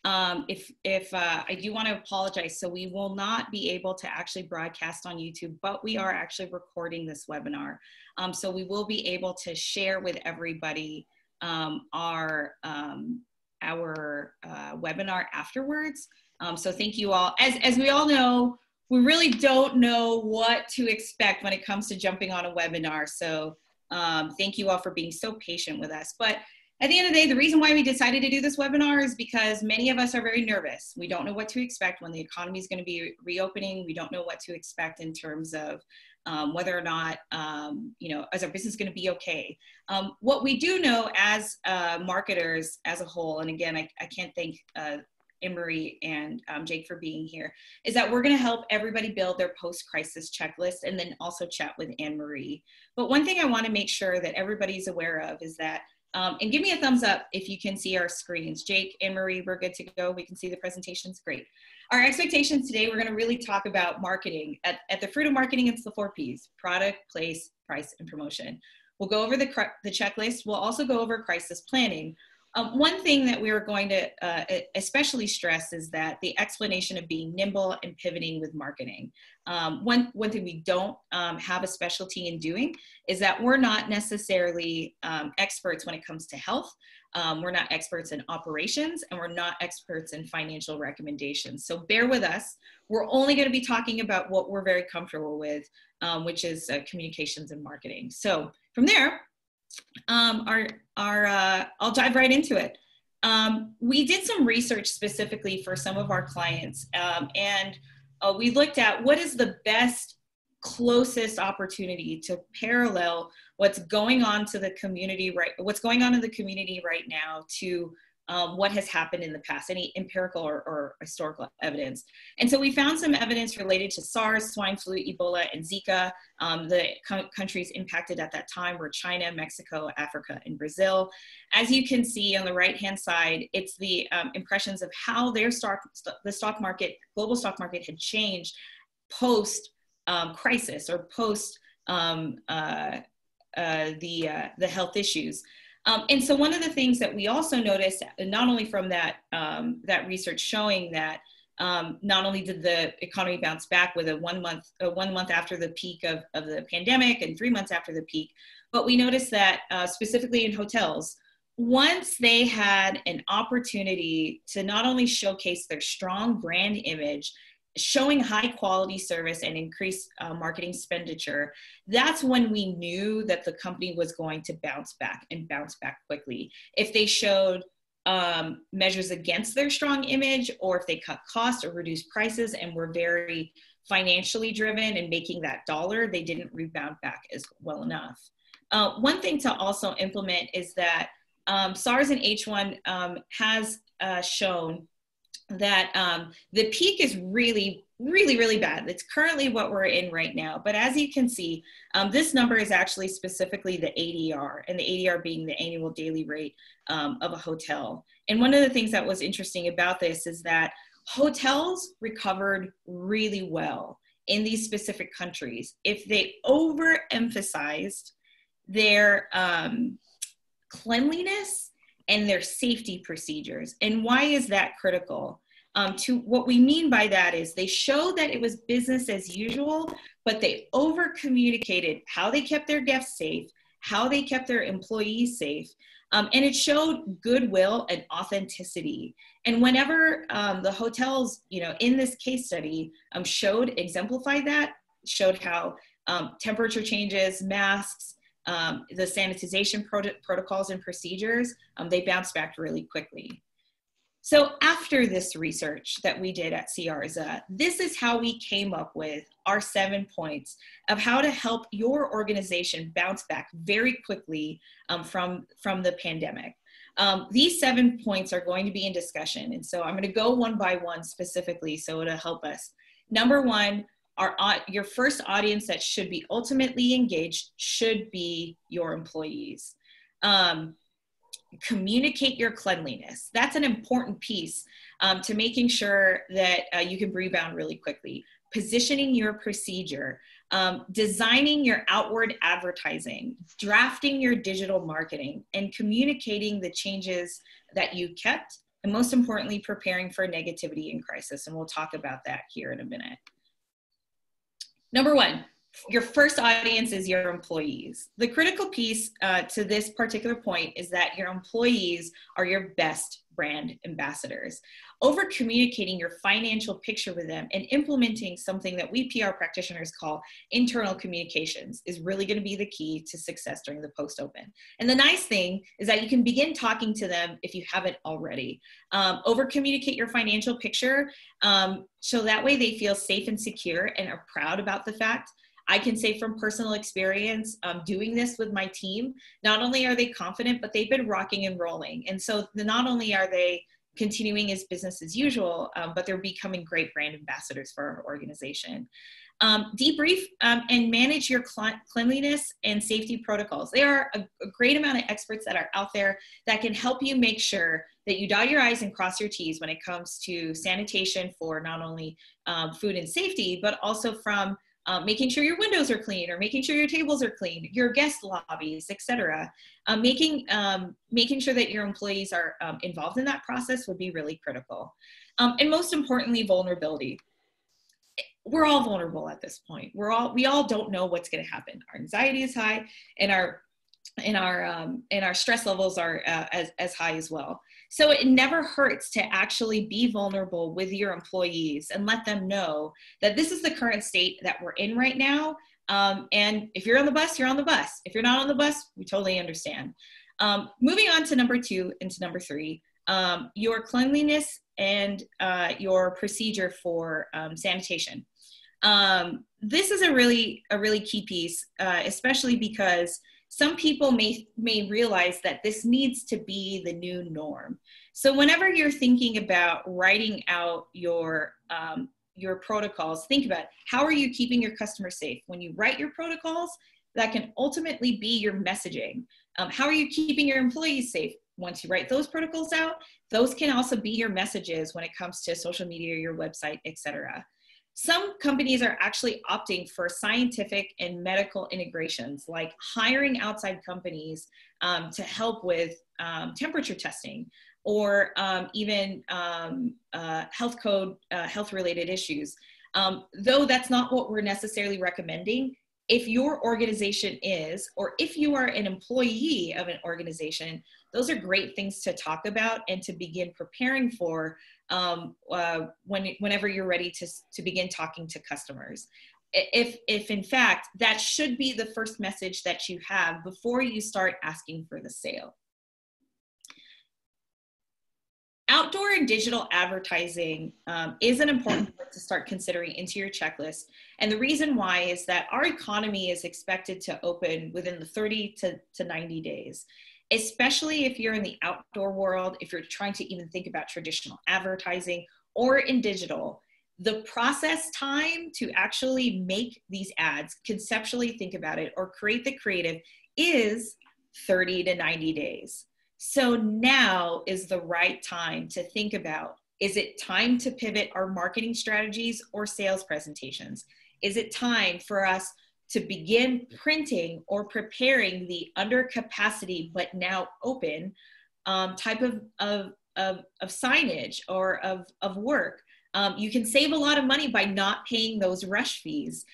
I do want to apologize. So we will not be able to actually broadcast on YouTube, but we are actually recording this webinar. So we will be able to share with everybody our webinar afterwards. So thank you all. As we all know, we really don't know what to expect when it comes to jumping on a webinar. So thank you all for being so patient with us. But at the end of the day, the reason why we decided to do this webinar is because many of us are very nervous. We don't know what to expect when the economy is going to be reopening. We don't know what to expect in terms of whether or not, is our business going to be okay? What we do know as marketers as a whole, and again, I can't thank Annemarie and Jake for being here, is that we're going to help everybody build their post-crisis checklist and then also chat with Annemarie. But one thing I want to make sure that everybody's aware of is that and give me a thumbs up if you can see our screens. Jake, Annemarie, we're good to go. We can see the presentations. Great. Our expectations today, we're going to really talk about marketing. At the fruit of marketing, it's the 4 Ps: product, place, price, and promotion. We'll go over the checklist. We'll also go over crisis planning. One thing that we are going to especially stress is that the explanation of being nimble and pivoting with marketing. One thing we don't have a specialty in doing is that we're not necessarily experts when it comes to health. We're not experts in operations, and we're not experts in financial recommendations. So bear with us. We're only going to be talking about what we're very comfortable with, which is communications and marketing. So from there, I'll dive right into it. We did some research specifically for some of our clients, and we looked at what is the best, closest opportunity to parallel what's going on to the community what's going on in the community right now to what has happened in the past, any empirical or historical evidence. And so we found some evidence related to SARS, swine flu, Ebola, and Zika. The countries impacted at that time were China, Mexico, Africa, and Brazil. As you can see on the right-hand side, it's the impressions of how their the stock market, global stock market had changed post crisis or post the health issues. And so one of the things that we also noticed, not only from that, that research showing that not only did the economy bounce back with a one month after the peak of the pandemic and 3 months after the peak, but we noticed that specifically in hotels, once they had an opportunity to not only showcase their strong brand image, showing high quality service and increased marketing expenditure, that's when we knew that the company was going to bounce back and bounce back quickly. If they showed measures against their strong image, or if they cut costs or reduced prices and were very financially driven and making that dollar, they didn't rebound back as well enough. One thing to also implement is that SARS and H1 has shown that the peak is really bad. It's currently what we're in right now. But as you can see, this number is actually specifically the ADR, and the ADR being the annual daily rate of a hotel. And one of the things that was interesting about this is that hotels recovered really well in these specific countries if they overemphasized their cleanliness and their safety procedures. And why is that critical? To what we mean by that is they showed that it was business as usual, but they over communicated how they kept their guests safe, how they kept their employees safe, and it showed goodwill and authenticity. And whenever the hotels, in this case study, exemplified that, showed how temperature changes, masks, the sanitization protocols and procedures, they bounced back really quickly. So after this research that we did at Siarza, this is how we came up with our 7 points of how to help your organization bounce back very quickly from the pandemic. These 7 points are going to be in discussion. And so I'm going to go one by one specifically so it'll help us. Number one, your first audience that should be ultimately engaged should be your employees. Communicate your cleanliness. That's an important piece to making sure that you can rebound really quickly. Positioning your procedure, designing your outward advertising, drafting your digital marketing, and communicating the changes that you kept and most importantly, preparing for negativity in crisis. And we'll talk about that here in a minute. Number one, your first audience is your employees. The critical piece to this particular point is that your employees are your best brand ambassadors. Over communicating your financial picture with them and implementing something that we PR practitioners call internal communications is really going to be the key to success during the post-open. And the nice thing is that you can begin talking to them if you haven't already. Over communicate your financial picture so that way they feel safe and secure and are proud about the fact. I can say from personal experience, doing this with my team, not only are they confident, but they've been rocking and rolling. And so not only are they continuing as business as usual, but they're becoming great brand ambassadors for our organization. Debrief and manage your cleanliness and safety protocols. There are a great amount of experts that are out there that can help you make sure that you dot your I's and cross your T's when it comes to sanitation for not only food and safety, but also from making sure your windows are clean or making sure your tables are clean, your guest lobbies, etc. Making sure that your employees are involved in that process would be really critical. And most importantly, vulnerability. We're all vulnerable at this point. We all don't know what's going to happen. Our anxiety is high, and our stress levels are as high as well. So it never hurts to actually be vulnerable with your employees and let them know that this is the current state that we're in right now. And if you're on the bus, you're on the bus. If you're not on the bus, we totally understand. Moving on to number 2 and to number 3, your cleanliness and your procedure for sanitation. This is a really key piece, especially because some people may realize that this needs to be the new norm. So whenever you're thinking about writing out your protocols, think about how are you keeping your customers safe? When you write your protocols, that can ultimately be your messaging. How are you keeping your employees safe? Once you write those protocols out, those can also be your messages when it comes to social media, your website, etc. Some companies are actually opting for scientific and medical integrations, like hiring outside companies to help with temperature testing or even health-related issues. Though that's not what we're necessarily recommending, if your organization is, or if you are an employee of an organization, those are great things to talk about and to begin preparing for whenever you're ready to begin talking to customers. If in fact, that should be the first message that you have before you start asking for the sale. Outdoor and digital advertising is an important part to start considering into your checklist. And the reason why is that our economy is expected to open within the 30 to 90 days, especially if you're in the outdoor world, if you're trying to even think about traditional advertising or in digital. The process time to actually make these ads, conceptually think about it, or create the creative is 30 to 90 days. So now is the right time to think about, is it time to pivot our marketing strategies or sales presentations? Is it time for us to begin printing or preparing the under capacity but now open type of signage or of work? You can save a lot of money by not paying those rush fees.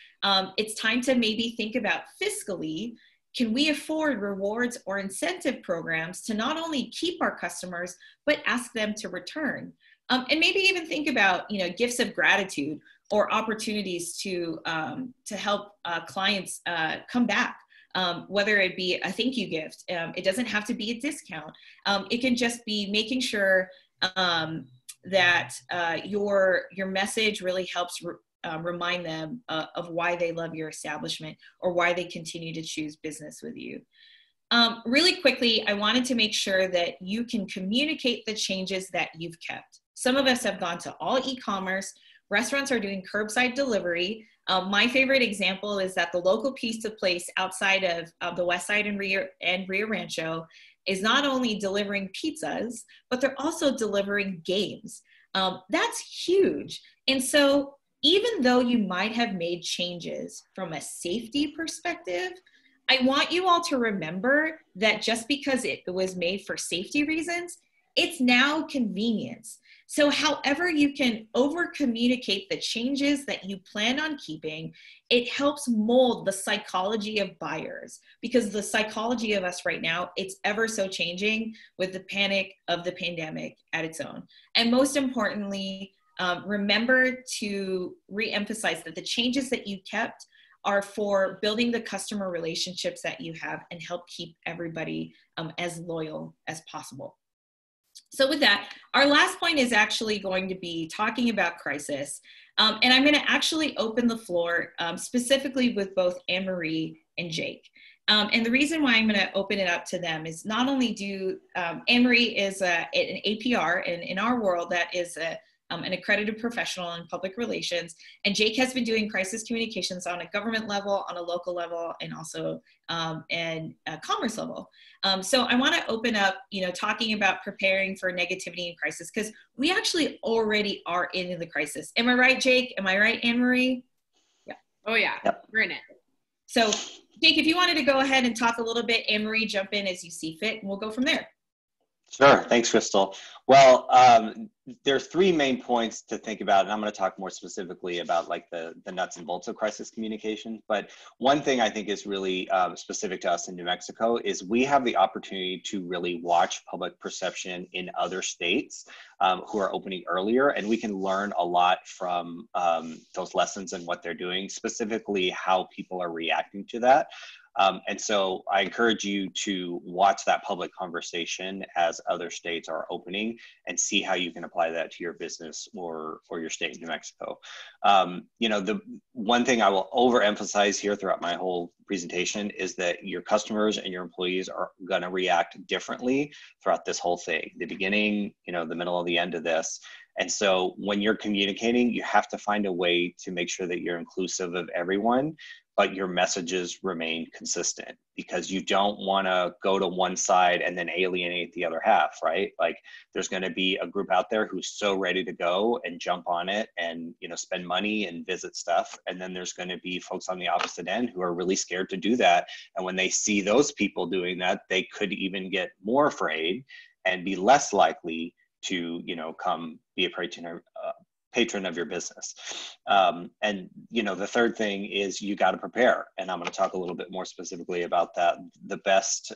It's time to maybe think about fiscally, can we afford rewards or incentive programs to not only keep our customers, but ask them to return? And maybe even think about, gifts of gratitude or opportunities to help clients come back, whether it be a thank you gift. It doesn't have to be a discount. It can just be making sure that your message really helps remind them of why they love your establishment or why they continue to choose business with you. Really quickly, I wanted to make sure that you can communicate the changes that you've kept. Some of us have gone to all e-commerce. Restaurants are doing curbside delivery. My favorite example is that the local pizza place outside of the West Side and Rio Rancho is not only delivering pizzas, but they're also delivering games. That's huge. And so even though you might have made changes from a safety perspective, I want you all to remember that just because it was made for safety reasons, it's now convenience. So however you can over communicate the changes that you plan on keeping, it helps mold the psychology of buyers, because the psychology of us right now, it's ever so changing with the panic of the pandemic at its own. And most importantly, remember to reemphasize that the changes that you kept are for building the customer relationships that you have and help keep everybody as loyal as possible. So with that, our last point is actually going to be talking about crisis. And I'm going to actually open the floor specifically with both Annemarie and Jake. And the reason why I'm going to open it up to them is not only do Annemarie is an APR, and in our world that is an accredited professional in public relations, and Jake has been doing crisis communications on a government level, on a local level, and also and a commerce level. So I want to open up, talking about preparing for negativity in crisis, because we actually already are in the crisis. Am I right, Jake? Am I right, Annemarie? Yeah. Oh yeah, yep. We're in it. So Jake, if you wanted to go ahead and talk a little bit, Annemarie, jump in as you see fit, and we'll go from there. Sure. Thanks, Kristelle. Well, there's three main points to think about, and I'm going to talk more specifically about like the nuts and bolts of crisis communication. But one thing I think is really specific to us in New Mexico is we have the opportunity to really watch public perception in other states who are opening earlier, and we can learn a lot from those lessons and what they're doing, specifically how people are reacting to that. And so I encourage you to watch that public conversation as other states are opening and see how you can apply that to your business or your state in New Mexico. The one thing I will overemphasize here throughout my whole presentation is that your customers and your employees are going to react differently throughout this whole thing, the beginning, the middle, and the end of this. And so when you're communicating, you have to find a way to make sure that you're inclusive of everyone, but your messages remain consistent, because you don't want to go to one side and then alienate the other half, right? Like there's going to be a group out there who's so ready to go and jump on it and, spend money and visit stuff. And then there's going to be folks on the opposite end who are really scared to do that. And when they see those people doing that, they could even get more afraid and be less likely to, come be a patron of your business. And the third thing is you got to prepare. And I'm going to talk a little bit more specifically about that. The best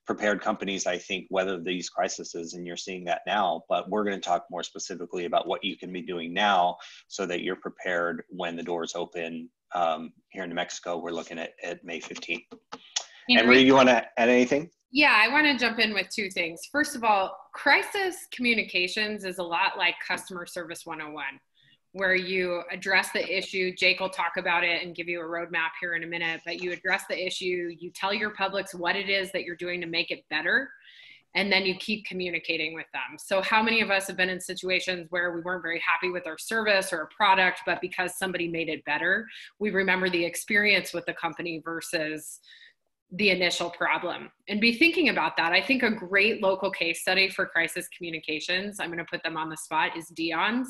prepared companies, I think, weather these crises, and you're seeing that now, but we're going to talk more specifically about what you can be doing now so that you're prepared when the doors open here in New Mexico. We're looking at May 15th. Annemarie, you want to add anything? Yeah, I want to jump in with two things. First of all, crisis communications is a lot like customer service 101, where you address the issue. Jake will talk about it and give you a roadmap here in a minute, but you address the issue, you tell your publics what it is that you're doing to make it better, and then you keep communicating with them. So how many of us have been in situations where we weren't very happy with our service or a product, but because somebody made it better, we remember the experience with the company versus the initial problem, and be thinking about that. I think a great local case study for crisis communications, I'm going to put them on the spot, is Dion's.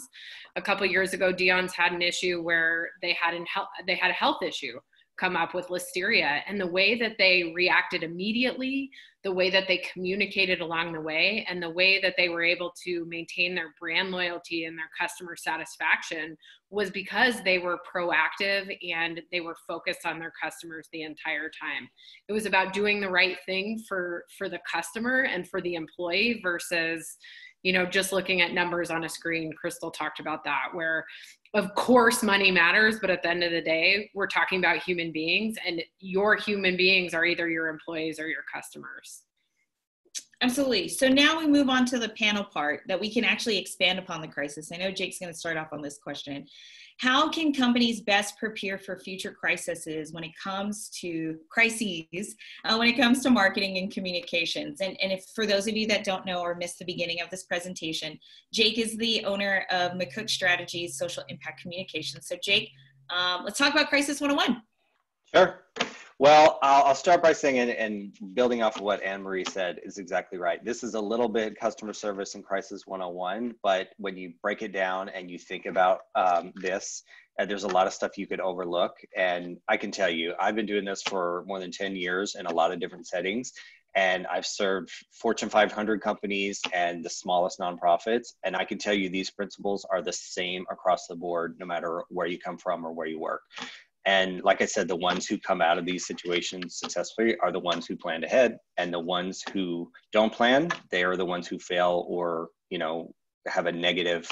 A couple of years ago, Dion's had an issue where they had a health issue come up with listeria, and the way that they reacted immediately, the way that they communicated along the way, and the way that they were able to maintain their brand loyalty and their customer satisfaction was because they were proactive and they were focused on their customers the entire time. It was about doing the right thing for the customer and for the employee versus, just looking at numbers on a screen. Kristelle talked about that, where of course money matters, but at the end of the day, we're talking about human beings, and your human beings are either your employees or your customers. Absolutely. So now we move on to the panel part that we can actually expand upon the crisis. I know Jake's going to start off on this question. How can companies best prepare for future crises when it comes to marketing and communications? And if for those of you that don't know or missed the beginning of this presentation, Jake is the owner of McCook Strategies Social Impact Communications. So Jake, let's talk about Crisis 101. Sure. Well, I'll start by saying, and building off of what Annemarie said is exactly right. This is a little bit customer service and crisis 101, but when you break it down and you think about this, there's a lot of stuff you could overlook. And I can tell you, I've been doing this for more than 10 years in a lot of different settings. and I've served Fortune 500 companies and the smallest nonprofits. And I can tell you these principles are the same across the board, no matter where you come from or where you work. And like I said, the ones who come out of these situations successfully are the ones who planned ahead, and the ones who don't plan, they are the ones who fail or, have a negative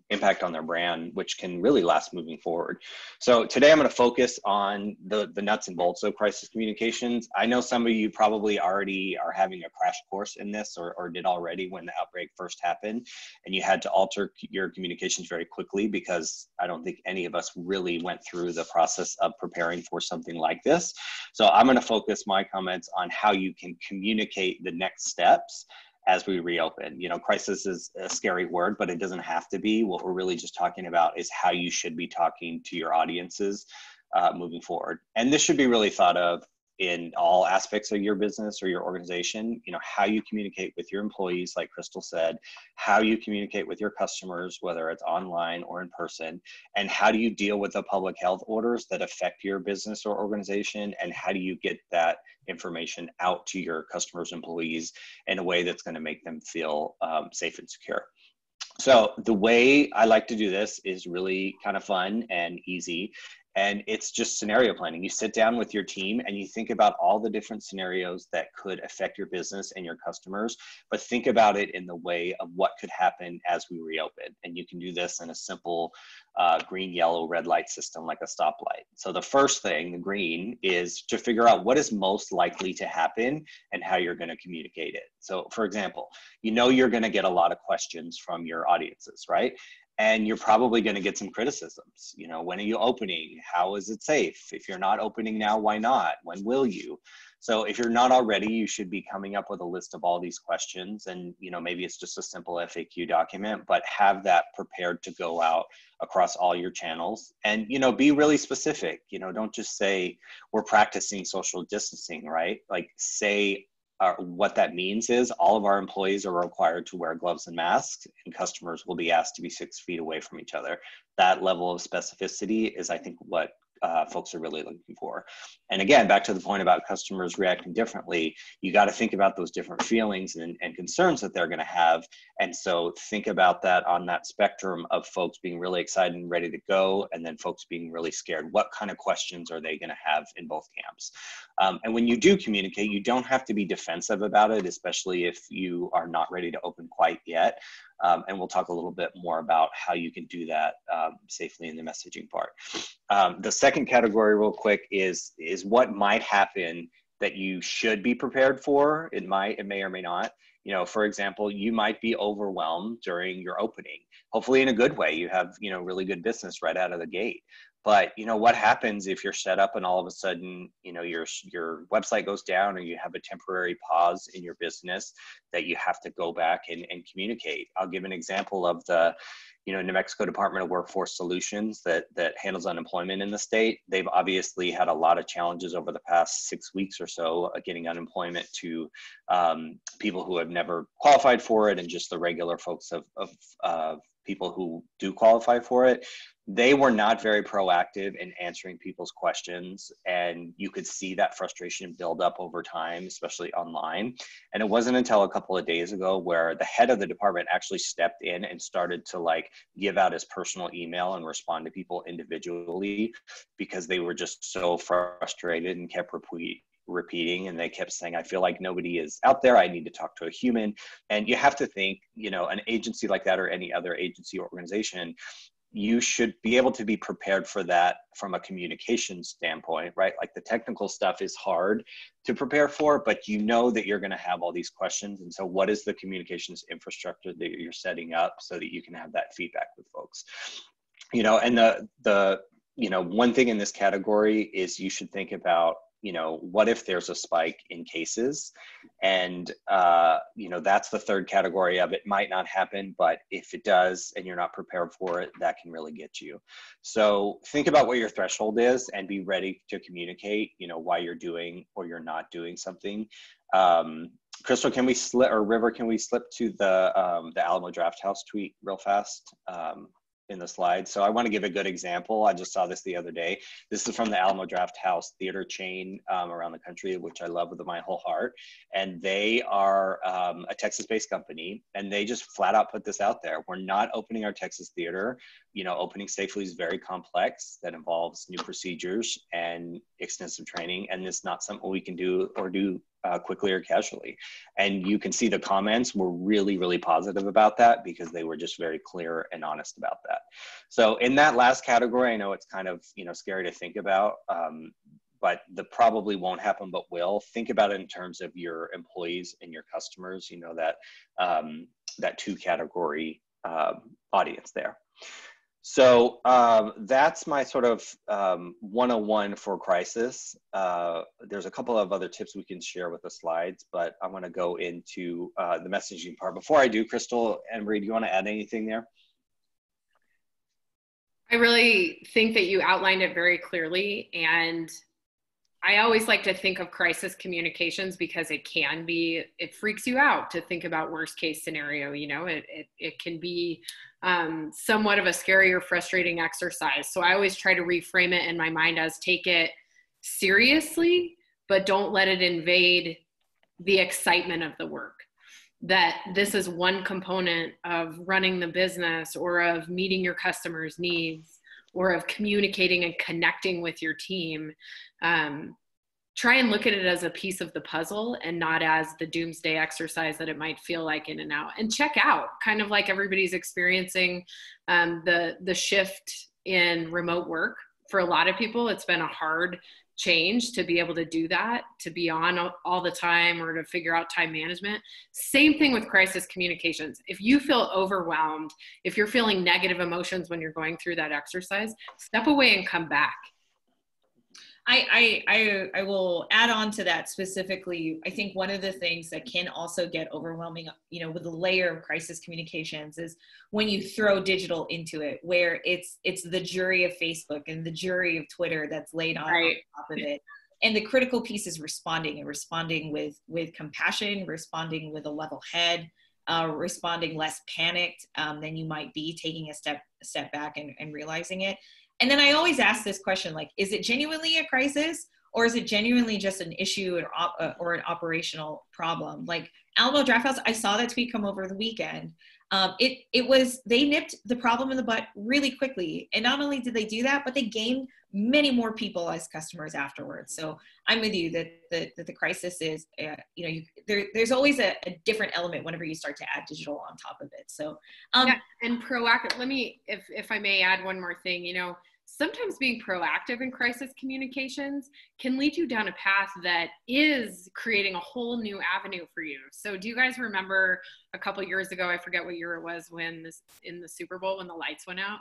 impact on their brand, which can really last moving forward. So today I'm going to focus on the nuts and bolts of crisis communications. I know some of you probably already are having a crash course in this or did already when the outbreak first happened, and you had to alter your communications very quickly, because I don't think any of us really went through the process of preparing for something like this. So I'm going to focus my comments on how you can communicate the next steps as we reopen. Crisis is a scary word, but it doesn't have to be. What we're really just talking about is how you should be talking to your audiences moving forward. And this should be really thought of in all aspects of your business or your organization. How you communicate with your employees, like Kristelle said, how you communicate with your customers, whether it's online or in person, and how do you deal with the public health orders that affect your business or organization, and how do you get that information out to your customers, employees in a way that's going to make them feel safe and secure. So the way I like to do this is really kind of fun and easy. And it's just scenario planning. You sit down with your team and you think about all the different scenarios that could affect your business and your customers, but think about it in the way of what could happen as we reopen. And you can do this in a simple green, yellow, red light system, like a stoplight. So the first thing, the green, is to figure out what is most likely to happen and how you're going to communicate it. So for example, you're going to get a lot of questions from your audiences, right? And you're probably going to get some criticisms. When are you opening? How is it safe? If you're not opening now, why not? When will you? So if you're not already, you should be coming up with a list of all these questions. And, maybe it's just a simple FAQ document, but have that prepared to go out across all your channels. And, be really specific. Don't just say we're practicing social distancing, right? Like, say, what that means is all of our employees are required to wear gloves and masks, and customers will be asked to be 6 feet away from each other. That level of specificity is, I think, what folks are really looking for. And again, back to the point about customers reacting differently, you got to think about those different feelings and concerns that they're going to have. And so think about that on that spectrum of folks being really excited and ready to go, and then folks being really scared. What kind of questions are they going to have in both camps? And when you do communicate, you don't have to be defensive about it, especially if you are not ready to open quite yet. And we'll talk a little bit more about how you can do that safely in the messaging part. The second category, real quick, is what might happen that you should be prepared for. It may or may not. For example, you might be overwhelmed during your opening. Hopefully in a good way. You have, really good business right out of the gate. But, what happens if you're set up and all of a sudden, your website goes down, or you have a temporary pause in your business that you have to go back and communicate? I'll give an example of the, New Mexico Department of Workforce Solutions that handles unemployment in the state. They've obviously had a lot of challenges over the past 6 weeks or so getting unemployment to people who have never qualified for it, and just the regular folks of people who do qualify for it. They were not very proactive in answering people's questions, and you could see that frustration build up over time, especially online. And it wasn't until a couple of days ago where the head of the department actually stepped in and started to give out his personal email and respond to people individually, because they were just so frustrated and kept repeating, and they kept saying, I feel like nobody is out there. I need to talk to a human. And you have to think, an agency like that, or any other agency or organization, you should be able to be prepared for that from a communication standpoint, right? Like, the technical stuff is hard to prepare for, but that you're going to have all these questions. And so what is the communications infrastructure that you're setting up so that you can have that feedback with folks? And the one thing in this category is you should think about, what if there's a spike in cases? And, that's the third category of it might not happen, but if it does and you're not prepared for it, that can really get you. So think about what your threshold is and be ready to communicate, why you're doing or you're not doing something. Kristelle, can we slip, or River, can we slip to the Alamo Drafthouse tweet real fast? in the slide. So I want to give a good example. I just saw this the other day. This is from the Alamo Drafthouse theater chain around the country, which I love with my whole heart. And they are a Texas-based company, and they just flat out put this out there. We're not opening our Texas theater. You know, opening safely is very complex. That involves new procedures and extensive training, and it's not something we can do quickly or casually. And you can see the comments were really, really positive about that because they were just very clear and honest about that. So in that last category, I know it's kind of, you know, scary to think about, but the probably won't happen, but will. Think about it in terms of your employees and your customers, you know, that, that 2 category audience there. So that's my sort of 101 for crisis. There's a couple of other tips we can share with the slides, but I want to go into the messaging part. Before I do, Kristelle, Annemarie, do you want to add anything there? I really think that you outlined it very clearly, and I always like to think of crisis communications because it freaks you out to think about worst case scenario. You know, it can be somewhat of a scary or frustrating exercise. So I always try to reframe it in my mind as take it seriously, but don't let it invade the excitement of the work. That this is one component of running the business or of meeting your customers' needs or of communicating and connecting with your team. Try and look at it as a piece of the puzzle and not as the doomsday exercise that it might feel like in and out. And check out, kind of like everybody's experiencing the shift in remote work. For a lot of people, it's been a hard change to be able to do that, to be on all the time or to figure out time management. Same thing with crisis communications. If you feel overwhelmed, if you're feeling negative emotions when you're going through that exercise, step away and come back. I will add on to that specifically. I think one of the things that can also get overwhelming, you know, with the layer of crisis communications is when you throw digital into it, where it's the jury of Facebook and the jury of Twitter that's laid on top of it. And the critical piece is responding with compassion, responding with a level head, responding less panicked than you might be, taking a step back and realizing it. And then I always ask this question, like, is it genuinely a crisis or is it genuinely just an issue or an operational problem? Like Alamo Drafthouse, I saw that tweet come over the weekend. They nipped the problem in the butt really quickly. And not only did they do that, but they gained many more people as customers afterwards. So I'm with you that the crisis is, there's always a different element whenever you start to add digital on top of it. So, yeah, and proactive, if I may add one more thing, you know, sometimes being proactive in crisis communications can lead you down a path that is creating a whole new avenue for you. So do you guys remember a couple years ago, I forget what year it was, in the Super Bowl when the lights went out?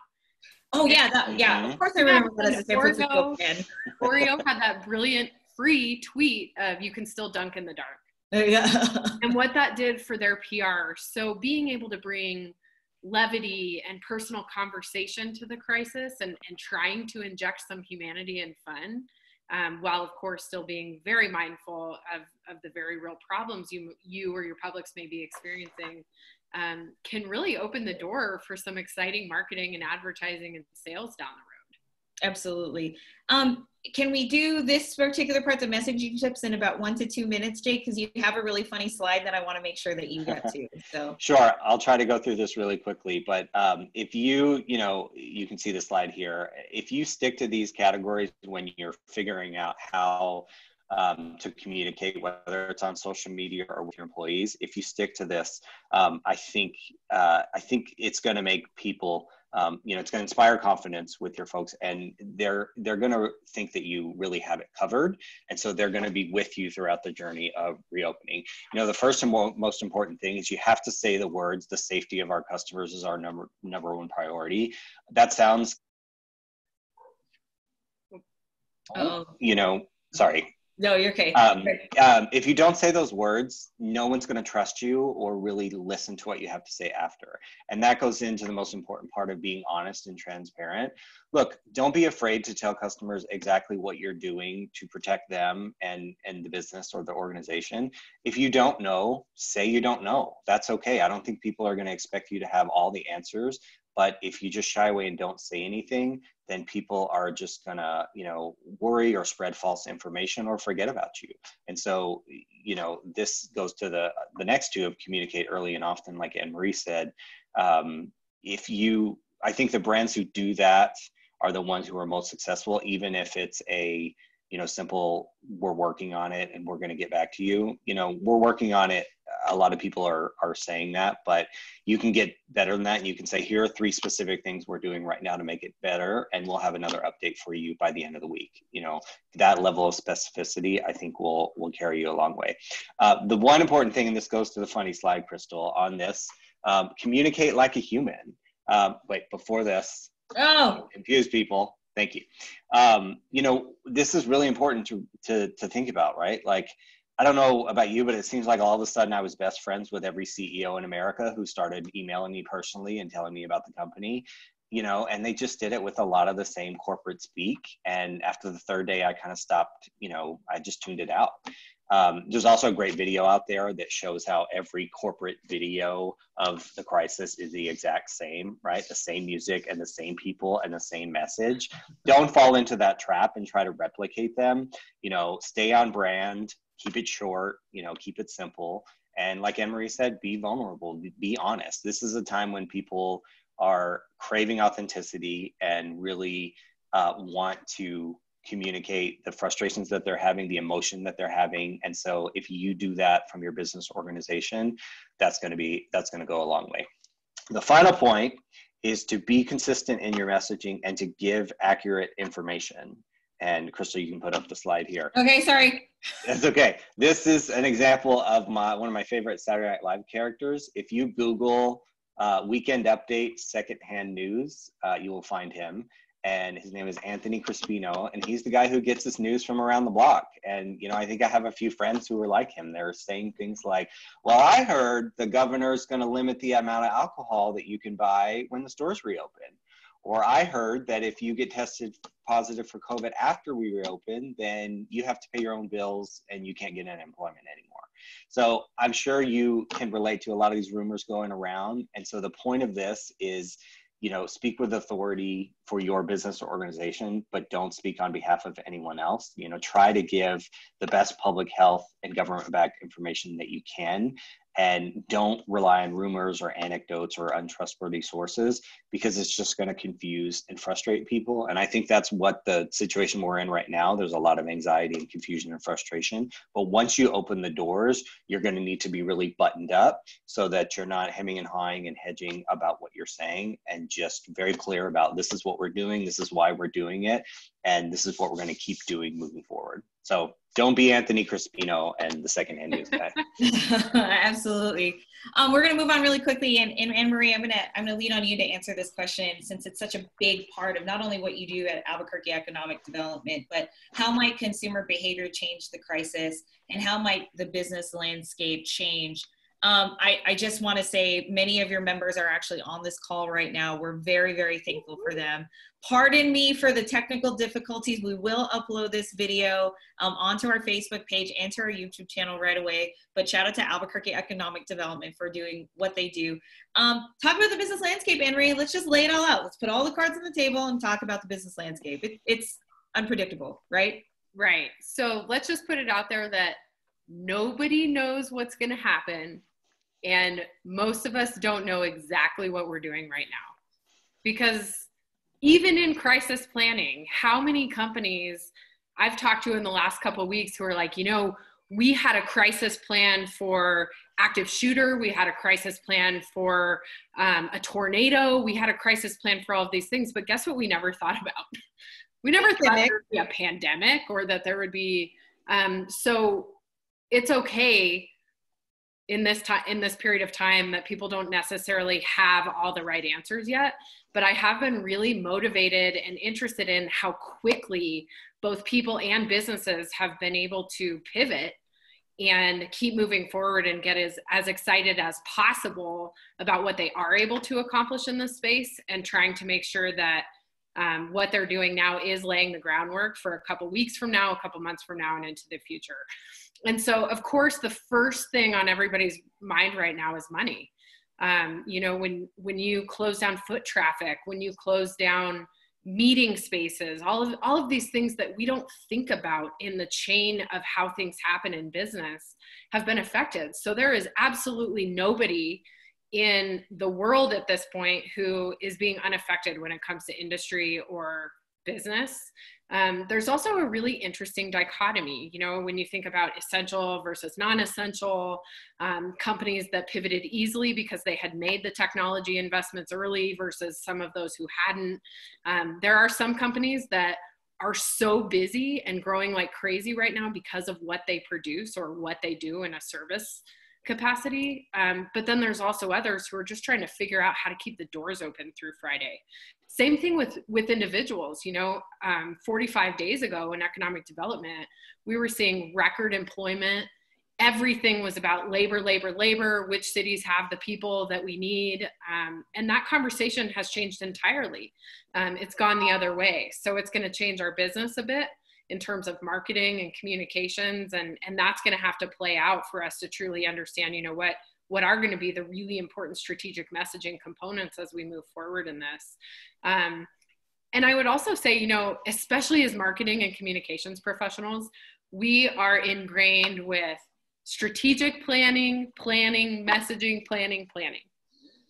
Oh yeah, of course I remember that as a San Francisco fan. Oreo had that brilliant free tweet of you can still dunk in the dark. Yeah. And what that did for their PR. So being able to bring levity and personal conversation to the crisis and trying to inject some humanity and fun, while of course still being very mindful of the very real problems you or your publics may be experiencing, can really open the door for some exciting marketing and advertising and sales down the road. Absolutely. Can we do this particular part, the messaging tips, in about 1 to 2 minutes, Jake? Because you have a really funny slide that I want to make sure that you get to. So sure, I'll try to go through this really quickly. But if you can see the slide here. If you stick to these categories when you're figuring out how to communicate, whether it's on social media or with your employees, if you stick to this, I think it's going to make people. It's going to inspire confidence with your folks, and they're going to think that you really have it covered. And so they're going to be with you throughout the journey of reopening. You know, the first and most important thing is you have to say the words, the safety of our customers is our number one priority. That sounds, sorry. No, you're okay. If you don't say those words, no one's going to trust you or really listen to what you have to say after. And that goes into the most important part of being honest and transparent. Look, don't be afraid to tell customers exactly what you're doing to protect them and the business or the organization. If you don't know, say you don't know. That's okay. I don't think people are going to expect you to have all the answers, But if you just shy away and don't say anything, then people are just gonna, worry or spread false information or forget about you. And so, this goes to the next two of communicate early and often, like Annemarie said. I think the brands who do that are the ones who are most successful, even if it's a, simple, we're working on it and we're going to get back to you. We're working on it. A lot of people are saying that, but you can get better than that. And you can say, here are 3 specific things we're doing right now to make it better. And we'll have another update for you by the end of the week. That level of specificity, I think will carry you a long way. The one important thing, and this goes to the funny slide, Kristelle, on this, communicate like a human. Wait, before this, confuse people. Thank you. This is really important to think about, right? Like, I don't know about you, but it seems like all of a sudden I was best friends with every CEO in America who started emailing me personally and telling me about the company, and they just did it with a lot of the same corporate speak. And after the 3rd day, I kind of stopped, I just tuned it out. There's also a great video out there that shows how every corporate video of the crisis is the exact same, right? The same music and the same people and the same message. Don't fall into that trap and try to replicate them. Stay on brand, keep it short, keep it simple. And like Annemarie said, be vulnerable, be honest. This is a time when people are craving authenticity and really want to communicate the frustrations that they're having, the emotion that they're having. And so if you do that from your business organization, that's going to go a long way. The final point is to be consistent in your messaging and to give accurate information. And Kristelle, you can put up the slide here. Okay, sorry. That's okay. This is an example of one of my favorite Saturday Night Live characters. If you Google Weekend Update secondhand news, you will find him. And his name is Anthony Crispino, and he's the guy who gets his news from around the block. And, I think I have a few friends who are like him. They're saying things like, well, I heard the governor's going to limit the amount of alcohol that you can buy when the stores reopen. Or I heard that if you get tested positive for COVID after we reopen, then you have to pay your own bills and you can't get unemployment anymore. So I'm sure you can relate to a lot of these rumors going around. And so the point of this is, speak with authority for your business or organization, but don't speak on behalf of anyone else. Try to give the best public health and government-backed information that you can, and don't rely on rumors or anecdotes or untrustworthy sources, because it's just going to confuse and frustrate people. And I think that's what the situation we're in right now. There's a lot of anxiety and confusion and frustration. But once you open the doors, you're going to need to be really buttoned up so that you're not hemming and hawing and hedging about what you're saying, and just very clear about, this is what we're doing, this is why we're doing it, and this is what we're going to keep doing moving forward. So don't be Anthony Crispino and the secondhand news guy. Absolutely. We're going to move on really quickly, and Annemarie, I'm going to lean on you to answer this question, since it's such a big part of not only what you do at Albuquerque Economic Development, but how might consumer behavior change the crisis, and how might the business landscape change? I just want to say many of your members are actually on this call right now. We're very, very thankful for them. Pardon me for the technical difficulties. We will upload this video onto our Facebook page and to our YouTube channel right away. But shout out to Albuquerque Economic Development for doing what they do. Talk about the business landscape, Annemarie. Let's just lay it all out. Let's put all the cards on the table and talk about the business landscape. It's unpredictable, right? Right. So let's just put it out there that nobody knows what's going to happen. And most of us don't know exactly what we're doing right now. Because even in crisis planning, how many companies I've talked to in the last couple of weeks who are like, we had a crisis plan for active shooter. We had a crisis plan for a tornado. We had a crisis plan for all of these things. But guess what we never thought about? We never thought there would be a pandemic, or that there would be. So it's okay in this period of time that people don't necessarily have all the right answers yet. But I have been really motivated and interested in how quickly both people and businesses have been able to pivot and keep moving forward and get as excited as possible about what they are able to accomplish in this space, and trying to make sure that what they're doing now is laying the groundwork for a couple weeks from now, a couple months from now, and into the future. And so, of course, the first thing on everybody's mind right now is money. You know, when you close down foot traffic, when you close down meeting spaces, all of these things that we don't think about in the chain of how things happen in business have been affected. So there is absolutely nobody in the world at this point who is being unaffected when it comes to industry or business. There's also a really interesting dichotomy, you know, when you think about essential versus non-essential, companies that pivoted easily because they had made the technology investments early versus some of those who hadn't. There are some companies that are so busy and growing like crazy right now because of what they produce or what they do in a service capacity. But then there's also others who are just trying to figure out how to keep the doors open through Friday. Same thing with individuals, you know, 45 days ago in economic development, we were seeing record employment. Everything was about labor, labor, labor, which cities have the people that we need. And that conversation has changed entirely. It's gone the other way. So it's going to change our business a bit in terms of marketing and communications. And that's going to have to play out for us to truly understand, you know, what are going to be the really important strategic messaging components as we move forward in this. And I would also say, you know, especially as marketing and communications professionals, we are ingrained with strategic planning, messaging, planning.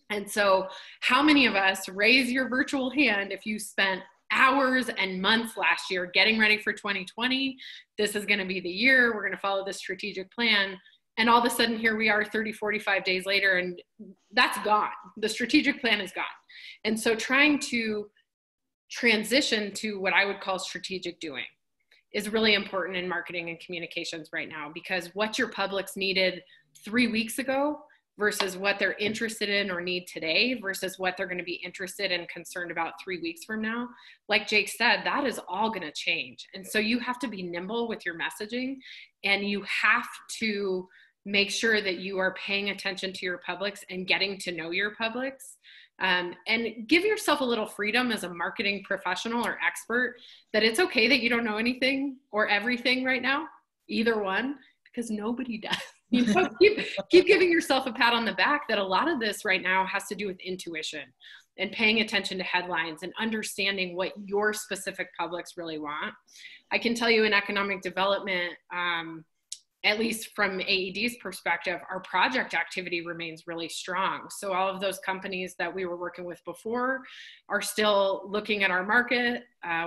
And so how many of us, raise your virtual hand if you spent hours and months last year getting ready for 2020, this is going to be the year, we're going to follow this strategic plan. And all of a sudden, here we are 30, 45 days later, and that's gone. The strategic plan is gone. And so trying to transition to what I would call strategic doing is really important in marketing and communications right now, because what your publics needed 3 weeks ago versus what they're interested in or need today versus what they're going to be interested and concerned about 3 weeks from now, like Jake said, that is all going to change. And so you have to be nimble with your messaging, and you have to make sure that you are paying attention to your publics and getting to know your publics, and give yourself a little freedom as a marketing professional or expert that it's okay that you don't know anything or everything right now, either one, because nobody does. You know, keep giving yourself a pat on the back that a lot of this right now has to do with intuition and paying attention to headlines and understanding what your specific publics really want. I can tell you in economic development, at least from AED's perspective, our project activity remains really strong. So all of those companies that we were working with before are still looking at our market.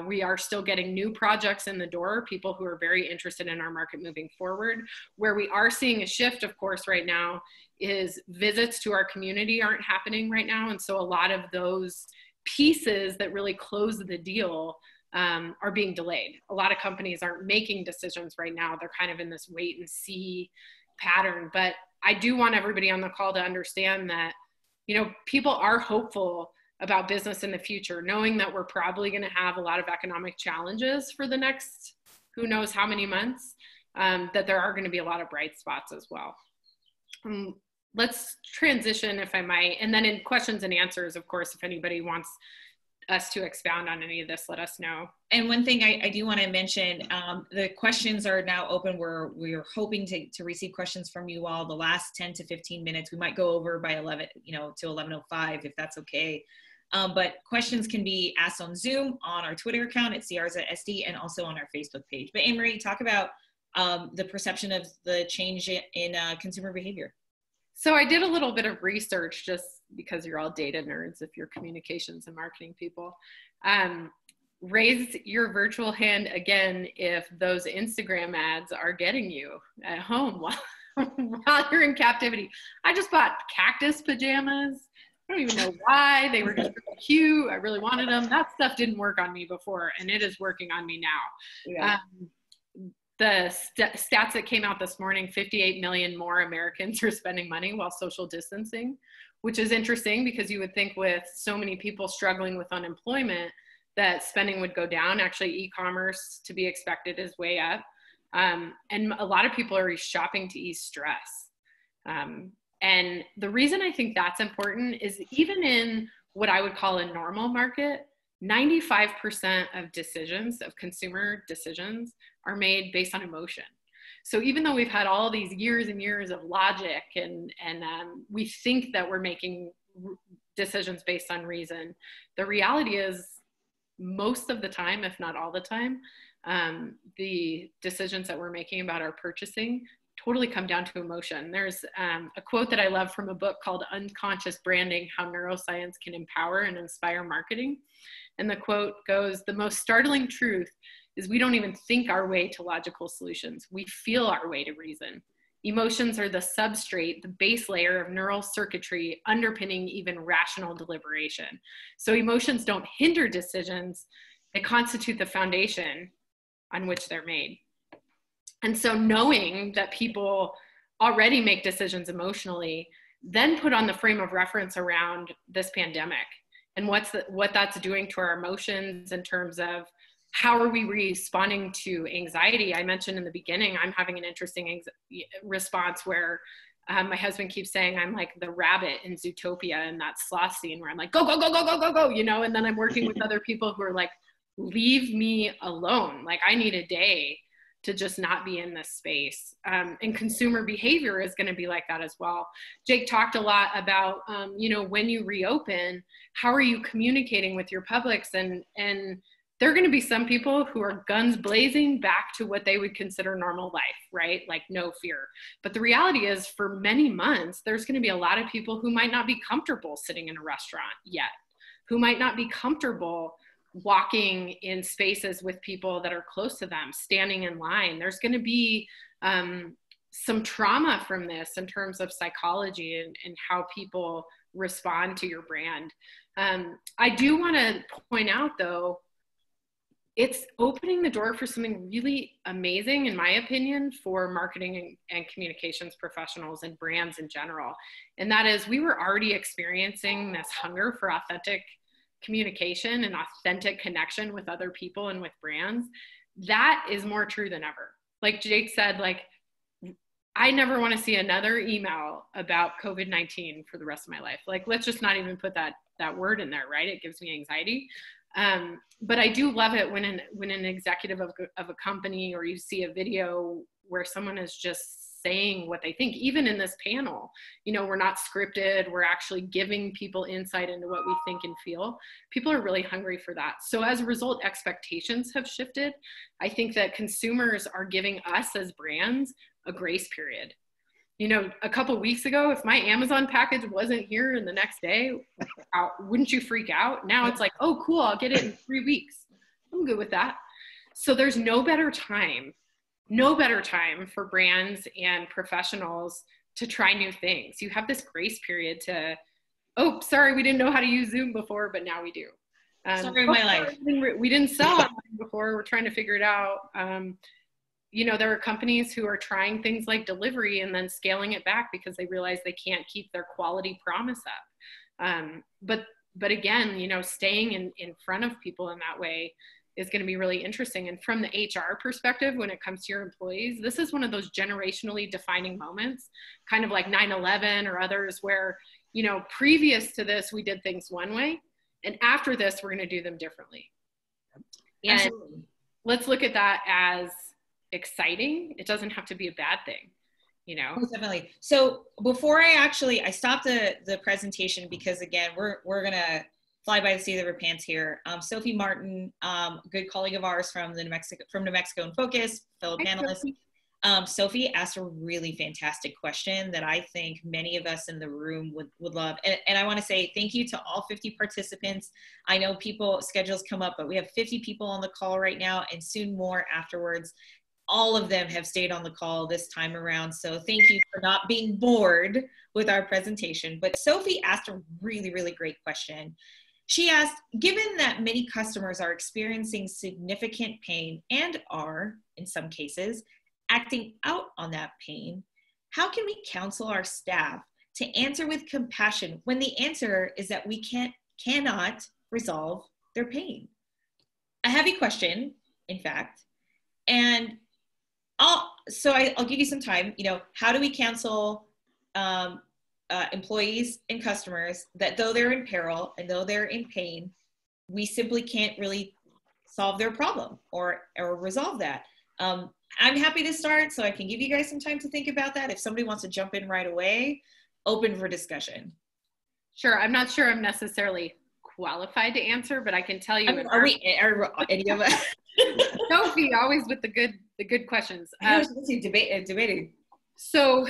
We are still getting new projects in the door, people who are very interested in our market moving forward. Where we are seeing a shift, of course, right now is visits to our community aren't happening right now. And so a lot of those pieces that really close the deal are being delayed. A lot of companies aren't making decisions right now. They're kind of in this wait and see pattern. But I do want everybody on the call to understand that, you know, people are hopeful about business in the future, knowing that we're probably going to have a lot of economic challenges for the next, who knows how many months, that there are going to be a lot of bright spots as well. Let's transition, if I might. And then in questions and answers, of course, if anybody wants us to expound on any of this, let us know. And one thing I do want to mention, the questions are now open. We're hoping to receive questions from you all the last 10 to 15 minutes. We might go over by 11, to 11:05 if that's okay. But questions can be asked on Zoom, on our Twitter account at Siarza SD, and also on our Facebook page. But Annemarie, talk about the perception of the change in consumer behavior. So I did a little bit of research, just because you're all data nerds if you're communications and marketing people. Raise your virtual hand again if those Instagram ads are getting you at home while you're in captivity. I just bought cactus pajamas. I don't even know why. They were just really cute. I really wanted them. That stuff didn't work on me before, and it is working on me now. Yeah. The stats that came out this morning, 58 million more Americans are spending money while social distancing, which is interesting because you would think with so many people struggling with unemployment that spending would go down. Actually, e-commerce, to be expected, is way up. And a lot of people are shopping to ease stress. And the reason I think that's important is even in what I would call a normal market, 95% of decisions, of consumer decisions, are made based on emotion. So even though we've had all these years and years of logic and we think that we're making decisions based on reason, the reality is most of the time, if not all the time, the decisions that we're making about our purchasing totally come down to emotion. There's a quote that I love from a book called Unconscious Branding: How Neuroscience Can Empower and Inspire Marketing. And the quote goes, "The most startling truth is we don't even think our way to logical solutions. We feel our way to reason. Emotions are the substrate, the base layer of neural circuitry underpinning even rational deliberation." So emotions don't hinder decisions, they constitute the foundation on which they're made. And so knowing that people already make decisions emotionally, then put on the frame of reference around this pandemic and what that's doing to our emotions in terms of how are we responding to anxiety. I mentioned in the beginning, I'm having an interesting response where my husband keeps saying I'm like the rabbit in Zootopia in that sloth scene where I'm like, go, go, go, go, go, go, go, you know, and then I'm working with other people who are like, leave me alone. Like I need a day to just not be in this space. And consumer behavior is going to be like that as well. Jake talked a lot about, you know, when you reopen, how are you communicating with your publics? And there are going to be some people who are guns blazing back to what they would consider normal life, right? Like no fear. But the reality is for many months, there's going to be a lot of people who might not be comfortable sitting in a restaurant yet, who might not be comfortable walking in spaces with people that are close to them, standing in line. There's going to be some trauma from this in terms of psychology and how people respond to your brand. I do want to point out though, it's opening the door for something really amazing, in my opinion, for marketing and communications professionals and brands in general. And that is, we were already experiencing this hunger for authentic communication and authentic connection with other people and with brands. That is more true than ever. Like Jake said, like, I never want to see another email about COVID-19 for the rest of my life. Like, let's just not even put that word in there, right? It gives me anxiety. But I do love it when an executive of a company, or you see a video where someone is just saying what they think. Even in this panel, you know, we're not scripted, we're actually giving people insight into what we think and feel. People are really hungry for that. So as a result, expectations have shifted. I think that consumers are giving us as brands a grace period. You know, a couple weeks ago, if my Amazon package wasn't here in the next day, wouldn't you freak out? Now it's like, oh, cool, I'll get it in 3 weeks. I'm good with that. So there's no better time for brands and professionals to try new things. You have this grace period to, oh, sorry, we didn't know how to use Zoom before, but now we do. Sorry, my life. We didn't sell online before, we're trying to figure it out. You know, there are companies who are trying things like delivery and then scaling it back because they realize they can't keep their quality promise up. But again, you know, staying in front of people in that way is going to be really interesting. And from the HR perspective, when it comes to your employees, this is one of those generationally defining moments, kind of like 9/11 or others, where, you know, previous to this, we did things one way, and after this, we're going to do them differently. And absolutely. Let's look at that as exciting. It doesn't have to be a bad thing, you know? Oh, definitely. So before I stopped the presentation because again, we're going to fly by the seat of our pants here. Sophie Martin, good colleague of ours from New Mexico in Focus, fellow panelist. Sophie asked a really fantastic question that I think many of us in the room would love. And I want to say thank you to all 50 participants. I know schedules come up, but we have 50 people on the call right now and soon more afterwards. All of them have stayed on the call this time around. So thank you for not being bored with our presentation. But Sophie asked a really, really great question. She asked, given that many customers are experiencing significant pain and are, in some cases, acting out on that pain, how can we counsel our staff to answer with compassion when the answer is that we cannot resolve their pain? A heavy question, in fact. And I'll give you some time. You know, how do we counsel employees and customers that though they're in peril and though they're in pain, we simply can't really solve their problem or resolve that? I'm happy to start, so I can give you guys some time to think about that. If somebody wants to jump in right away, open for discussion. Sure. I'm not sure I'm necessarily qualified to answer, but I can tell you. I mean, are any of us? Sophie, always with the good questions. I was going to say debating. So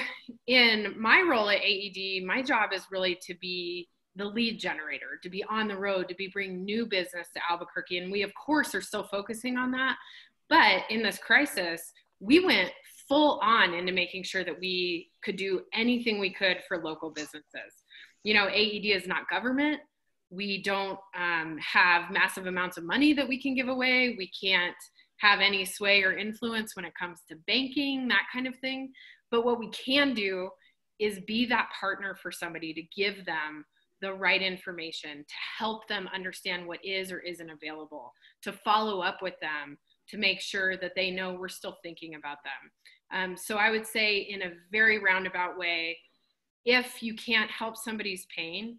in my role at AED, my job is really to be the lead generator, to be on the road, to be bringing new business to Albuquerque. And we, of course, are still focusing on that. But in this crisis, we went full on into making sure that we could do anything we could for local businesses. You know, AED is not government. We don't have massive amounts of money that we can give away. We can't have any sway or influence when it comes to banking, that kind of thing. But what we can do is be that partner for somebody, to give them the right information, to help them understand what is or isn't available, to follow up with them, to make sure that they know we're still thinking about them. So I would say, in a very roundabout way, if you can't help somebody's pain,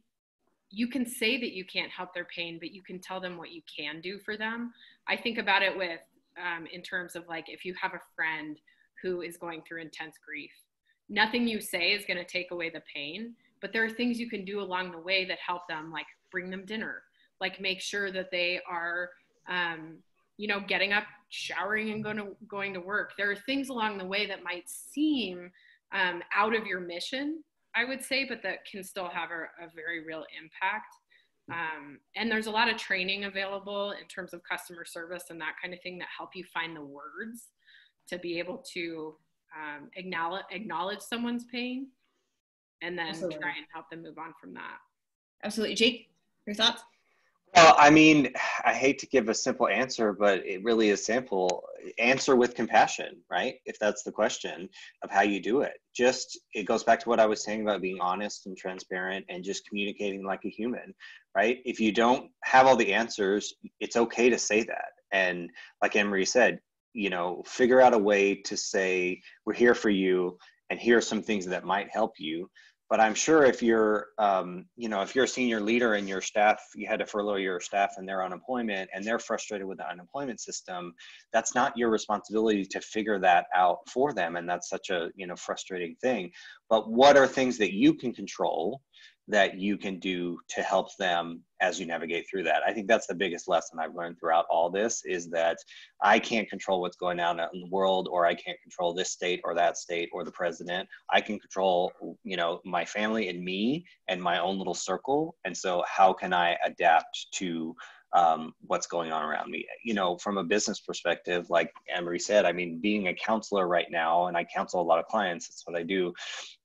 you can say that you can't help their pain, but you can tell them what you can do for them. I think about it with, in terms of like, if you have a friend who is going through intense grief, nothing you say is going to take away the pain, but there are things you can do along the way that help them, like bring them dinner, like make sure that they are, you know, getting up, showering, and going to work. There are things along the way that might seem out of your mission, I would say, but that can still have a very real impact. And there's a lot of training available in terms of customer service and that kind of thing that help you find the words to be able to acknowledge someone's pain, and then Absolutely. try and help them move on from that. Absolutely. Jake, your thoughts? Well, I mean, I hate to give a simple answer, but it really is simple. Answer with compassion, right? If that's the question of how you do it. Just, it goes back to what I was saying about being honest and transparent and just communicating like a human, right? If you don't have all the answers, it's okay to say that. And like Annemarie said, you know, figure out a way to say, we're here for you, and here are some things that might help you. But I'm sure if you're, you know, if you're a senior leader and your staff, you had to furlough your staff and they're unemployment and they're frustrated with the unemployment system, that's not your responsibility to figure that out for them. And that's such a, you know, frustrating thing. But what are things that you can control that you can do to help them as you navigate through that? I think that's the biggest lesson I've learned throughout all this, is that I can't control what's going on in the world, or I can't control this state or that state or the president. I can control, you know, my family and me and my own little circle. And so how can I adapt to what's going on around me? You know, from a business perspective, like Annemarie said, I mean, being a counselor right now, and I counsel a lot of clients, that's what I do.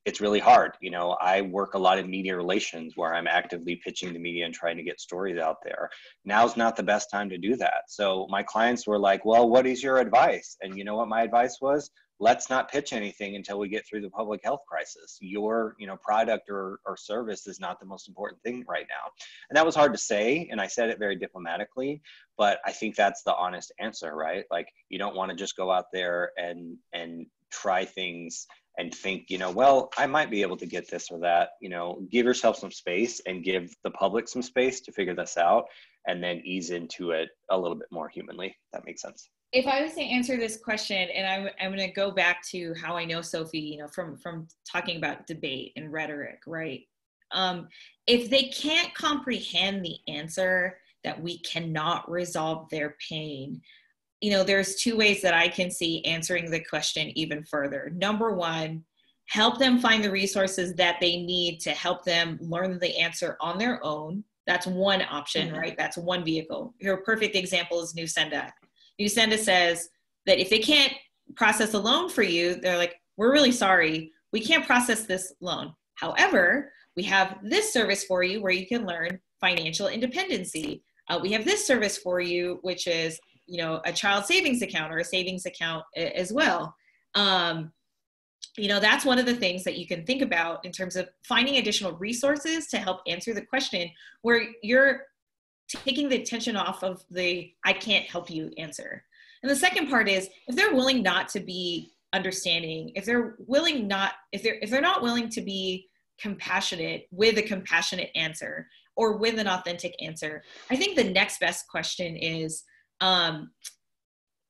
It's really hard. You know, I work a lot in media relations where I'm actively pitching the media and trying to get stories out there. Now's not the best time to do that. So my clients were like, well, what is your advice? And you know what my advice was? Let's not pitch anything until we get through the public health crisis. Your, you know, product or service is not the most important thing right now. And that was hard to say, and I said it very diplomatically, but I think that's the honest answer, right? Like, you don't want to just go out there and try things and think, you know, well, I might be able to get this or that. You know, give yourself some space and give the public some space to figure this out, and then ease into it a little bit more humanly. That makes sense. If I was to answer this question, and I'm going to go back to how I know Sophie, you know, from talking about debate and rhetoric, right? If they can't comprehend the answer that we cannot resolve their pain, you know, there's two ways that I can see answering the question even further. Number one, help them find the resources that they need to help them learn the answer on their own. That's one option, right? That's one vehicle. Your perfect example is Nusenda. Nusenda says that if they can't process a loan for you, they're like, we're really sorry, we can't process this loan. However, we have this service for you where you can learn financial independency. We have this service for you, which is, you know, a child savings account or a savings account as well. You know, that's one of the things that you can think about in terms of finding additional resources to help answer the question, where you're taking the attention off of the I can't help you answer. And the second part is, if they're willing not to be understanding, if they're not willing to be compassionate with a compassionate answer or with an authentic answer, I think the next best question is,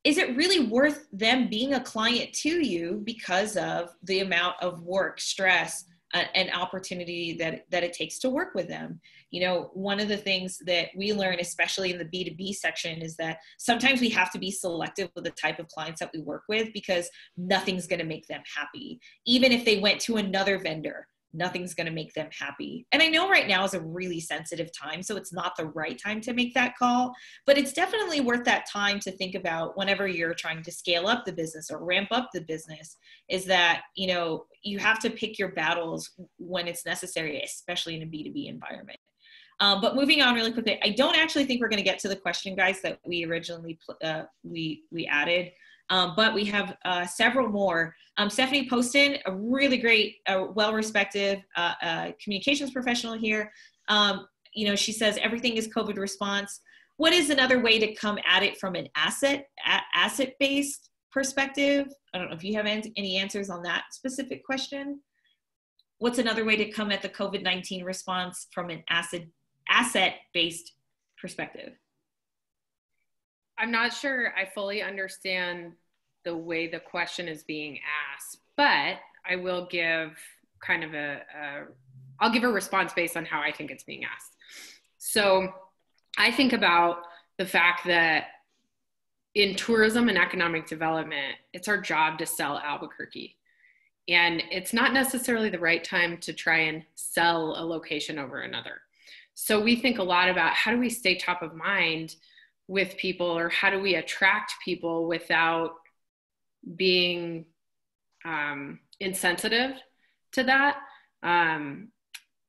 is it really worth them being a client to you because of the amount of work, stress, and opportunity that it takes to work with them? You know, one of the things that we learn, especially in the B2B section, is that sometimes we have to be selective with the type of clients that we work with, because nothing's going to make them happy. Even if they went to another vendor, nothing's going to make them happy. And I know right now is a really sensitive time, so it's not the right time to make that call, but it's definitely worth that time to think about whenever you're trying to scale up the business or ramp up the business, is that, you know, you have to pick your battles when it's necessary, especially in a B2B environment. But moving on really quickly, I don't actually think we're going to get to the question, guys, that we originally we added. But we have several more. Stephanie Poston, a really great, well-respected communications professional here. You know, she says everything is COVID response. What is another way to come at it from an asset-based perspective? I don't know if you have any answers on that specific question. What's another way to come at the COVID-19 response from an asset-based perspective? I'm not sure I fully understand the way the question is being asked, but I will give kind of I'll give a response based on how I think it's being asked. So I think about the fact that in tourism and economic development, it's our job to sell Albuquerque. And it's not necessarily the right time to try and sell a location over another. So we think a lot about how do we stay top of mind with people, or how do we attract people without being insensitive to that.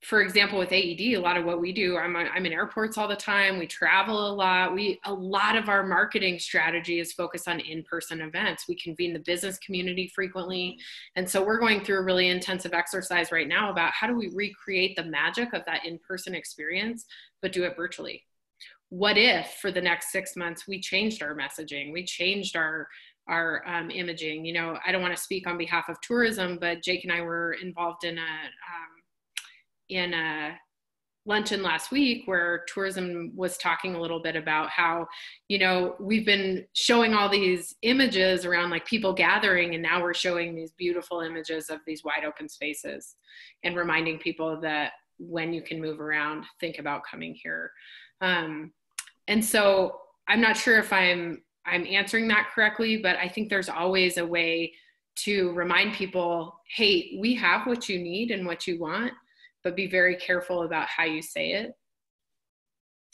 For example, with AED, a lot of what we do, I'm in airports all the time. We travel a lot. A lot of our marketing strategy is focused on in-person events. We convene the business community frequently. And so we're going through a really intensive exercise right now about how do we recreate the magic of that in-person experience, but do it virtually. What if for the next 6 months, we changed our messaging, we changed our imaging? You know, I don't want to speak on behalf of tourism, but Jake and I were involved in a luncheon last week where tourism was talking a little bit about how, you know, we've been showing all these images around like people gathering, and now we're showing these beautiful images of these wide open spaces and reminding people that when you can move around, think about coming here. And so I'm not sure if I'm answering that correctly, but I think there's always a way to remind people, hey, we have what you need and what you want, but be very careful about how you say it.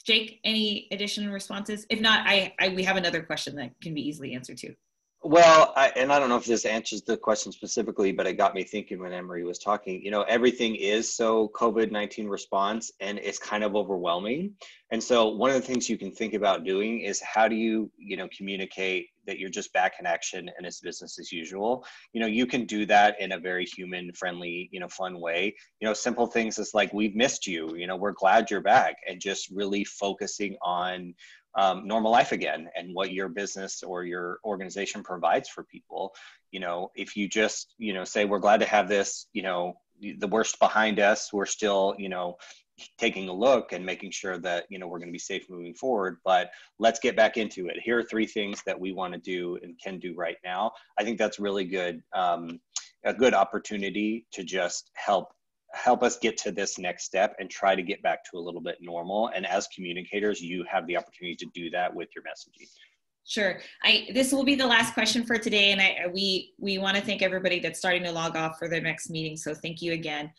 Jake, any additional responses? If not, we have another question that can be easily answered too. Well, I don't know if this answers the question specifically, but it got me thinking when Annemarie was talking. You know, everything is so COVID-19 response, and it's kind of overwhelming. And so one of the things you can think about doing is how do you, communicate that you're just back in action and it's business as usual. You know, you can do that in a very human friendly, fun way. Simple things is like, we've missed you, we're glad you're back, and just really focusing on normal life again and what your business or your organization provides for people. If you just, say, we're glad to have this, the worst behind us, we're still, taking a look and making sure that, we're going to be safe moving forward, but let's get back into it. Here are 3 things that we want to do and can do right now. I think that's really good, a good opportunity to just help us get to this next step and try to get back to a little bit normal. And as communicators, you have the opportunity to do that with your messaging. Sure. This will be the last question for today. And we want to thank everybody that's starting to log off for their next meeting. So thank you again.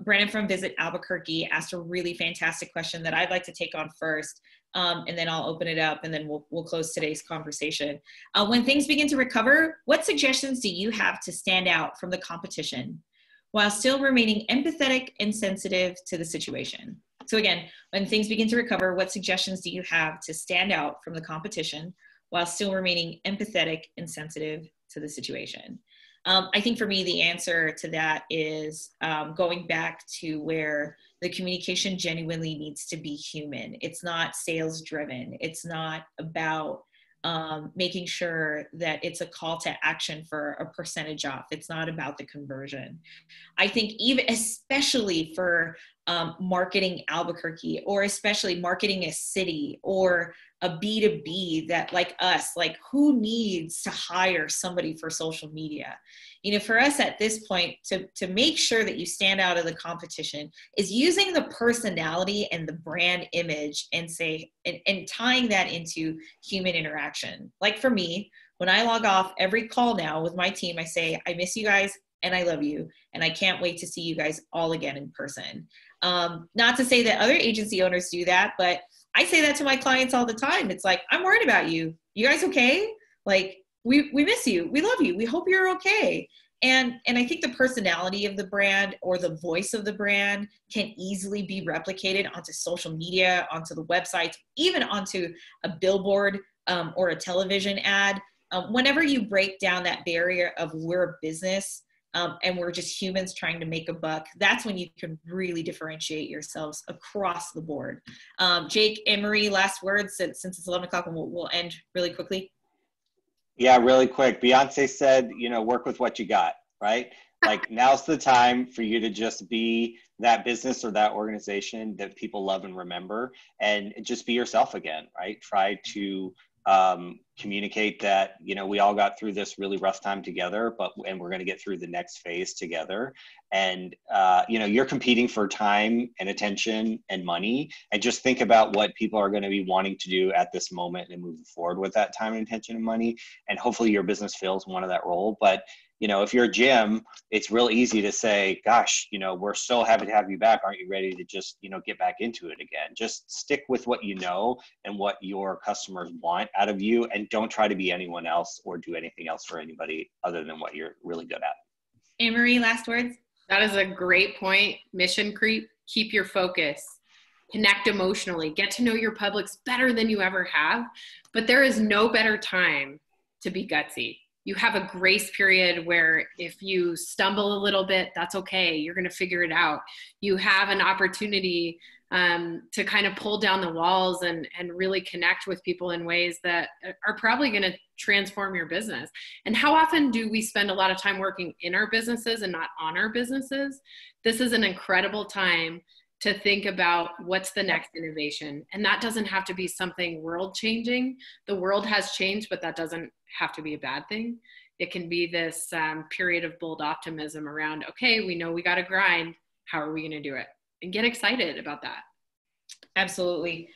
Brandon from Visit Albuquerque asked a really fantastic question that I'd like to take on first. And then I'll open it up, and then we'll close today's conversation. When things begin to recover, what suggestions do you have to stand out from the competition while still remaining empathetic and sensitive to the situation? So again, when things begin to recover, what suggestions do you have to stand out from the competition while still remaining empathetic and sensitive to the situation? I think for me, the answer to that is going back to where the communication genuinely needs to be human. It's not sales driven. It's not about making sure that it's a call to action for a percentage off. It's not about the conversion. I think even especially for marketing Albuquerque, or especially marketing a city or a B2B that like us, like who needs to hire somebody for social media? You know, for us at this point, to make sure that you stand out of the competition is using the personality and the brand image and and tying that into human interaction. Like for me, when I log off every call now with my team, I say, I miss you guys and I love you. And I can't wait to see you guys all again in person. Not to say that other agency owners do that, but I say that to my clients all the time. It's like, I'm worried about you. You guys okay? Like, we miss you. We love you. We hope you're okay. And I think the personality of the brand or the voice of the brand can easily be replicated onto social media, onto the website, even onto a billboard or a television ad. Whenever you break down that barrier of we're a business and we're just humans trying to make a buck, that's when you can really differentiate yourselves across the board. Jake, Annemarie, last words since it's 11 o'clock and we'll end really quickly. Yeah, really quick. Beyonce said, you know, work with what you got, right? Like now's the time for you to just be that business or that organization that people love and remember, and just be yourself again, right? Try to communicate that, you know, we all got through this really rough time together, and we're going to get through the next phase together. And, you know, you're competing for time and attention and money, and just think about what people are going to be wanting to do at this moment and moving forward with that time and attention and money. And hopefully your business fills one of that role. But, you know, if you're a gym, it's real easy to say, gosh, you know, we're so happy to have you back. Aren't you ready to just, you know, get back into it again? Just stick with what you know and what your customers want out of you, and don't try to be anyone else or do anything else for anybody other than what you're really good at. Annemarie, last words? That is a great point. Mission creep, keep your focus. Connect emotionally. Get to know your Publix better than you ever have. But there is no better time to be gutsy. You have a grace period where if you stumble a little bit, that's okay. You're going to figure it out. You have an opportunity to kind of pull down the walls and really connect with people in ways that are probably going to transform your business. And how often do we spend a lot of time working in our businesses and not on our businesses? This is an incredible time to think about what's the next innovation. And that doesn't have to be something world changing. The world has changed, but that doesn't have to be a bad thing. It can be this period of bold optimism around, okay, we know we got to grind. How are we going to do it? And get excited about that. Absolutely.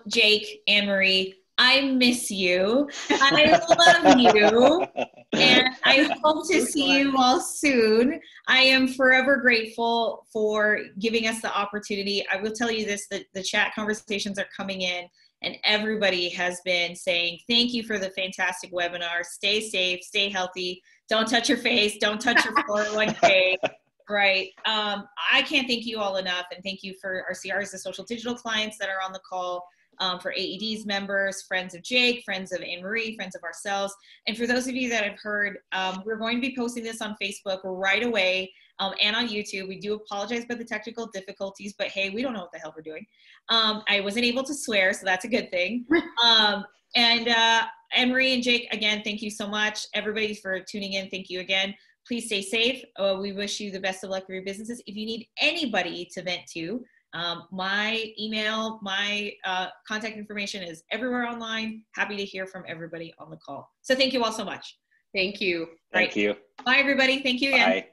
Jake, Annemarie, I miss you. I love you. And I hope to see you all soon. I am forever grateful for giving us the opportunity. I will tell you this, that the chat conversations are coming in, and everybody has been saying, thank you for the fantastic webinar. Stay safe, stay healthy. Don't touch your face. Don't touch your 401k. Right. I can't thank you all enough. And thank you for our Siarza social digital clients that are on the call, for AED's members, friends of Jake, friends of Annemarie, friends of ourselves. And for those of you that have heard, we're going to be posting this on Facebook right away, and on YouTube. We do apologize for the technical difficulties, but hey, we don't know what the hell we're doing. I wasn't able to swear, so that's a good thing. And Annemarie and Jake, again, thank you so much. Everybody for tuning in, thank you again. Please stay safe. We wish you the best of luck for your businesses. If you need anybody to vent to, my email, my contact information is everywhere online. Happy to hear from everybody on the call. So thank you all so much. Thank you. Thank you. Bye, everybody. Thank you again. Bye.